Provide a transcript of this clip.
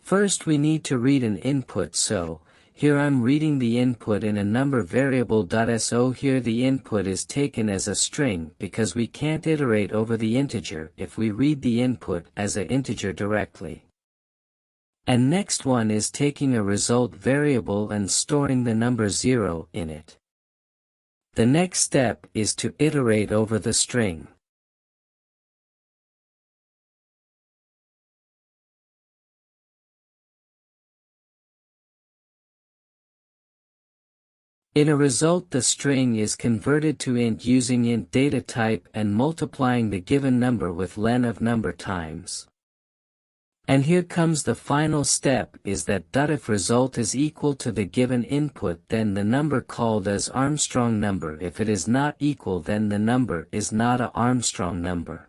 First we need to read an input, so here I'm reading the input in a number variable. So here the input is taken as a string because we can't iterate over the integer if we read the input as an integer directly. And next one is taking a result variable and storing the number 0 in it. The next step is to iterate over the string. In a result, the string is converted to int using int data type and multiplying the given number with len of number times. And here comes the final step, is that if result is equal to the given input, then the number called as Armstrong number. If it is not equal, then the number is not a Armstrong number.